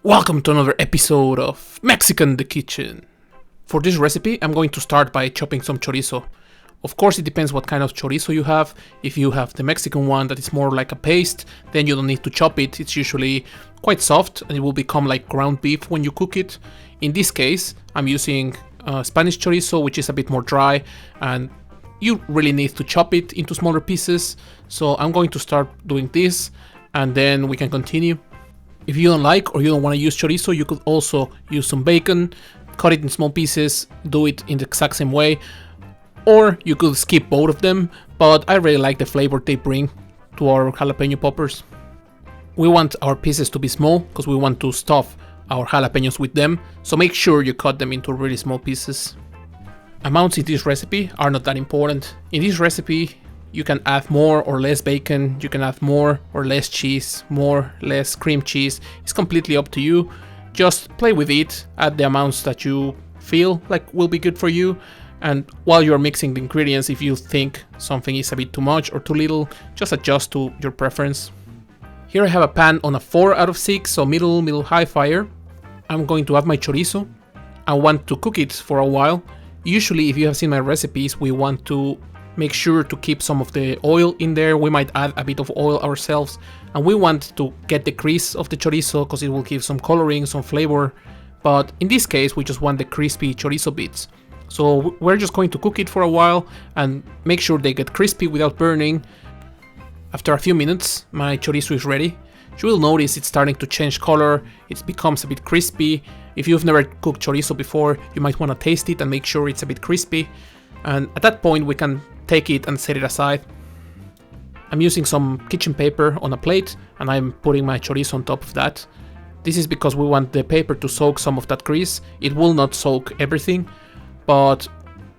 Welcome to another episode of Mexican the Kitchen. For this recipe, I'm going to start by chopping some chorizo. Of course, it depends what kind of chorizo you have. If you have the Mexican one that is more like a paste, then you don't need to chop it. It's usually quite soft and it will become like ground beef when you cook it. In this case, I'm using Spanish chorizo, which is a bit more dry, and you really need to chop it into smaller pieces. So I'm going to start doing this and then we can continue. If you don't like or you don't want to use chorizo, you could also use some bacon, cut it in small pieces, do it in the exact same way, or you could skip both of them, but I really like the flavor they bring to our jalapeno poppers. We want our pieces to be small because we want to stuff our jalapenos with them, so make sure you cut them into really small pieces. Amounts in this recipe are not that important. In this recipe, you can add more or less bacon, you can add more or less cheese, more, less cream cheese. It's completely up to you. Just play with it, add the amounts that you feel like will be good for you. And while you're mixing the ingredients, if you think something is a bit too much or too little, just adjust to your preference. Here I have a pan on a 4 out of 6, so middle high fire. I'm going to add my chorizo. I want to cook it for a while. Usually, if you have seen my recipes, we want to make sure to keep some of the oil in there. We might add a bit of oil ourselves, and we want to get the grease of the chorizo because it will give some coloring, some flavor. But in this case, we just want the crispy chorizo bits. So we're just going to cook it for a while and make sure they get crispy without burning. After a few minutes, my chorizo is ready. You will notice it's starting to change color, it becomes a bit crispy. If you've never cooked chorizo before, you might want to taste it and make sure it's a bit crispy. And at that point, we can take it and set it aside. I'm using some kitchen paper on a plate and I'm putting my chorizo on top of that. This is because we want the paper to soak some of that grease. It will not soak everything, but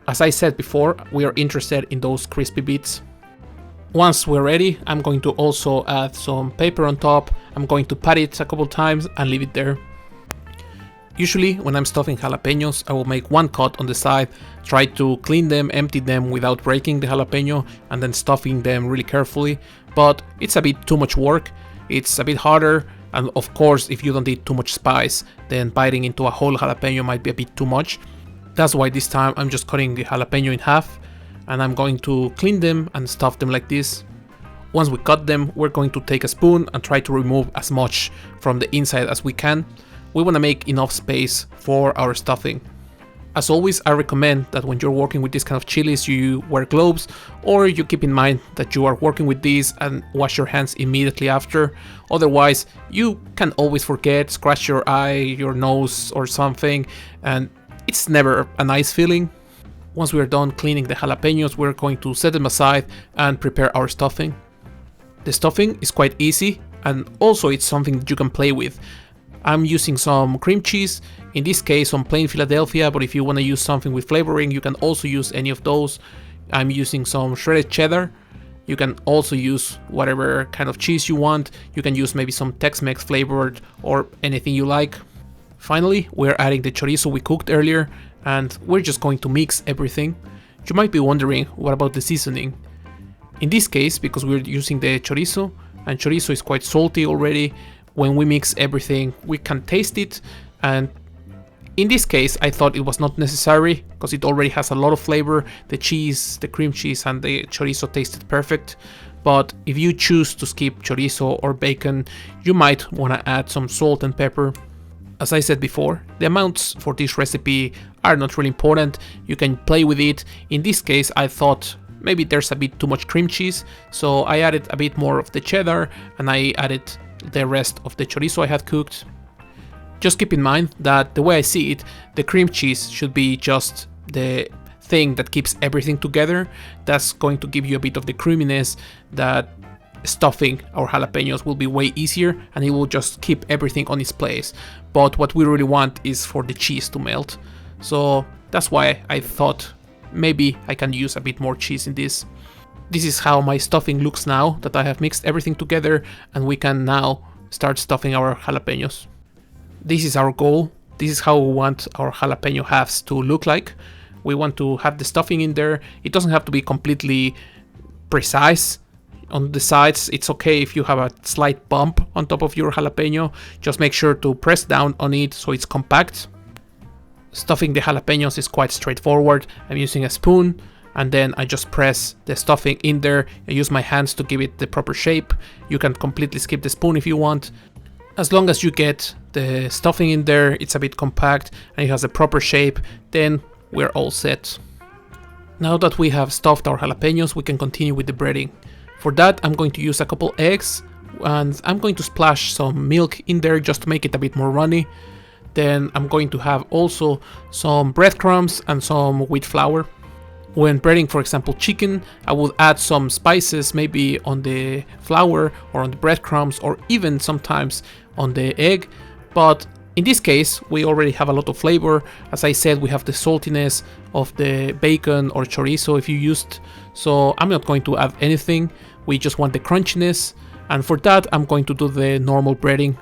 as I said before, we are interested in those crispy bits. Once we're ready, I'm going to also add some paper on top. I'm going to pat it a couple times and leave it there. Usually, when I'm stuffing jalapenos, I will make one cut on the side, try to clean them, empty them without breaking the jalapeno, and then stuffing them really carefully. But it's a bit too much work, it's a bit harder, and of course, if you don't eat too much spice, then biting into a whole jalapeno might be a bit too much. That's why this time I'm just cutting the jalapeno in half, and I'm going to clean them and stuff them like this. Once we cut them, we're going to take a spoon and try to remove as much from the inside as we can. We want to make enough space for our stuffing. As always, I recommend that when you're working with this kind of chilies, you wear gloves, or you keep in mind that you are working with these and wash your hands immediately after. Otherwise, you can always forget, scratch your eye, your nose or something, and it's never a nice feeling. Once we're done cleaning the jalapenos, we're going to set them aside and prepare our stuffing. The stuffing is quite easy, and also it's something that you can play with. I'm using some cream cheese, in this case some plain Philadelphia, but if you want to use something with flavoring, you can also use any of those. I'm using some shredded cheddar. You can also use whatever kind of cheese you want. You can use maybe some Tex-Mex flavored or anything you like. Finally, we're adding the chorizo we cooked earlier, and we're just going to mix everything. You might be wondering, what about the seasoning? In this case, because we're using the chorizo, and chorizo is quite salty already, when we mix everything, we can taste it, and in this case, I thought it was not necessary because it already has a lot of flavor. The cheese, the cream cheese, and the chorizo tasted perfect. But if you choose to skip chorizo or bacon, you might want to add some salt and pepper. As I said before, the amounts for this recipe are not really important. You can play with it. In this case, I thought maybe there's a bit too much cream cheese, so I added a bit more of the cheddar and I added the rest of the chorizo I had cooked. Just keep in mind that the way I see it, the cream cheese should be just the thing that keeps everything together. That's going to give you a bit of the creaminess that stuffing our jalapenos will be way easier, and it will just keep everything on its place. But what we really want is for the cheese to melt. So that's why I thought maybe I can use a bit more cheese in this. This is how my stuffing looks now that I have mixed everything together, and we can now start stuffing our jalapenos. This is our goal. This is how we want our jalapeno halves to look like. We want to have the stuffing in there. It doesn't have to be completely precise. on the sides, it's okay if you have a slight bump on top of your jalapeno. Just make sure to press down on it so it's compact. Stuffing the jalapenos is quite straightforward. I'm using a spoon, and then I just press the stuffing in there. I use my hands to give it the proper shape. You can completely skip the spoon if you want. As long as you get the stuffing in there, it's a bit compact and it has a proper shape, then we're all set. Now that we have stuffed our jalapenos, we can continue with the breading. For that, I'm going to use a couple eggs, and I'm going to splash some milk in there just to make it a bit more runny. Then I'm going to have also some breadcrumbs and some wheat flour. When breading, for example, chicken, I would add some spices maybe on the flour or on the breadcrumbs, or even sometimes on the egg. But in this case, we already have a lot of flavor. As I said, we have the saltiness of the bacon or chorizo if you used. So I'm not going to add anything. We just want the crunchiness. And for that, I'm going to do the normal breading.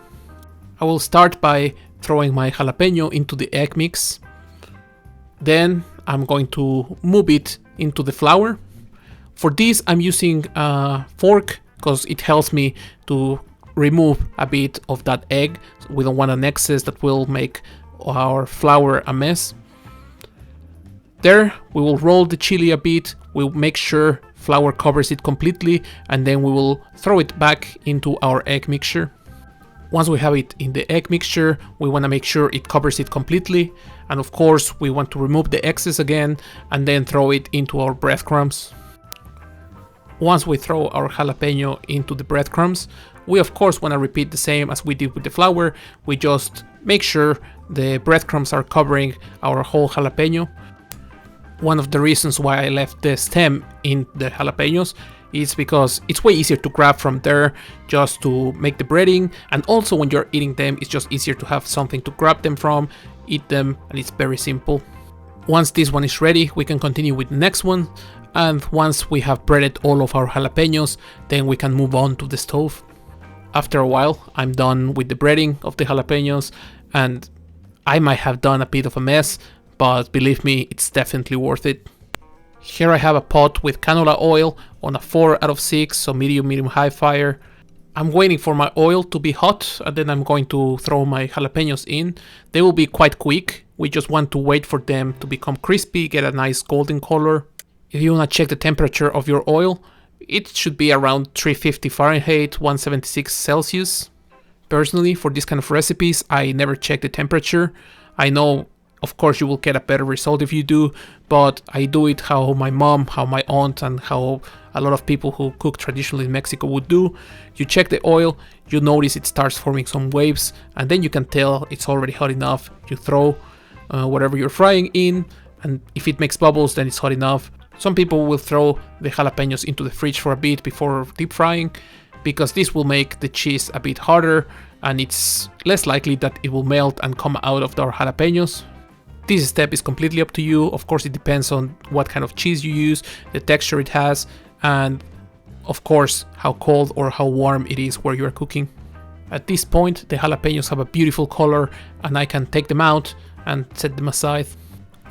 I will start by throwing my jalapeno into the egg mix. Then I'm going to move it into the flour. For this, I'm using a fork because it helps me to remove a bit of that egg. We don't want an excess that will make our flour a mess. There, we will roll the chili a bit. We'll make sure flour covers it completely, and then we will throw it back into our egg mixture. Once we have it in the egg mixture, we want to make sure it covers it completely. And of course, we want to remove the excess again and then throw it into our breadcrumbs. Once we throw our jalapeno into the breadcrumbs, we of course want to repeat the same as we did with the flour. We just make sure the breadcrumbs are covering our whole jalapeno. One of the reasons why I left the stem in the jalapenos is because it's way easier to grab from there just to make the breading, and also when you're eating them, it's just easier to have something to grab them from, eat them, and it's very simple. Once this one is ready, we can continue with the next one, and once we have breaded all of our jalapenos, then we can move on to the stove. After a while, I'm done with the breading of the jalapenos, and I might have done a bit of a mess, but believe me, it's definitely worth it. Here I have a pot with canola oil on a 4 out of 6, so medium high fire. I'm waiting for my oil to be hot, and then I'm going to throw my jalapenos in. They will be quite quick. We just want to wait for them to become crispy, get a nice golden color. If you want to check the temperature of your oil, it should be around 350 Fahrenheit, 176 Celsius. Personally, for this kind of recipes, I never check the temperature. I know, of course, you will get a better result if you do, but I do it how my mom, how my aunt, and how a lot of people who cook traditionally in Mexico would do. You check the oil, you notice it starts forming some waves, and then you can tell it's already hot enough. You throw whatever you're frying in, and if it makes bubbles, then it's hot enough. Some people will throw the jalapenos into the fridge for a bit before deep frying, because this will make the cheese a bit harder, and it's less likely that it will melt and come out of our jalapenos. This step is completely up to you. Of course, it depends on what kind of cheese you use, the texture it has, and of course, how cold or how warm it is where you are cooking. At this point, the jalapenos have a beautiful color, and I can take them out and set them aside.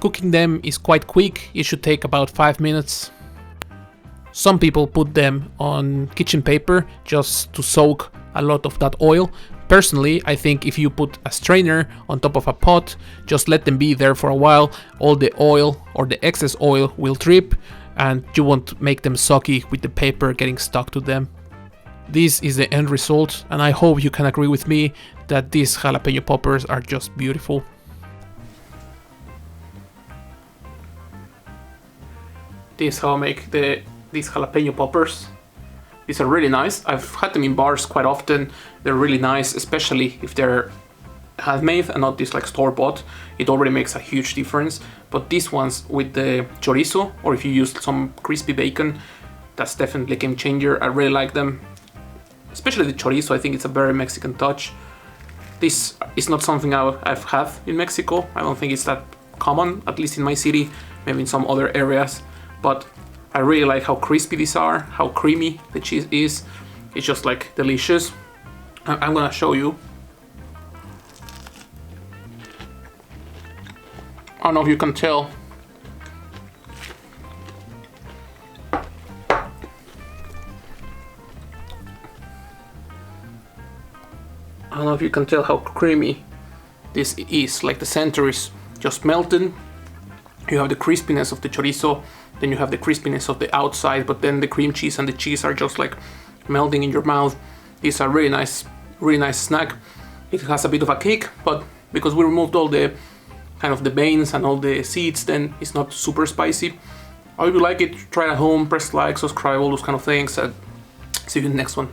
Cooking them is quite quick. It should take about 5 minutes. Some people put them on kitchen paper just to soak a lot of that oil. Personally, I think if you put a strainer on top of a pot, just let them be there for a while, all the oil or the excess oil will drip and you won't make them soggy with the paper getting stuck to them. This is the end result, and I hope you can agree with me that these jalapeno poppers are just beautiful. This is how I make these jalapeno poppers. These are really nice. I've had them in bars quite often. They're really nice, especially if they're handmade and not this like store-bought. It already makes a huge difference. But these ones with the chorizo, or if you use some crispy bacon, that's definitely a game changer. I really like them. Especially the chorizo, I think it's a very Mexican touch. This is not something I've had in Mexico. I don't think it's that common, at least in my city, maybe in some other areas. But I really like how crispy these are, how creamy the cheese is. It's just like delicious. I'm gonna show you. I don't know if you can tell. if you can tell how creamy this is. Like the center is just melted. You have the crispiness of the chorizo, then you have the crispiness of the outside, but then the cream cheese and the cheese are just like melting in your mouth. It's a really nice snack. It has a bit of a kick, but because we removed all the kind of the veins and all the seeds, then it's not super spicy. If you like it, try it at home, press like, subscribe, all those kind of things, and see you in the next one.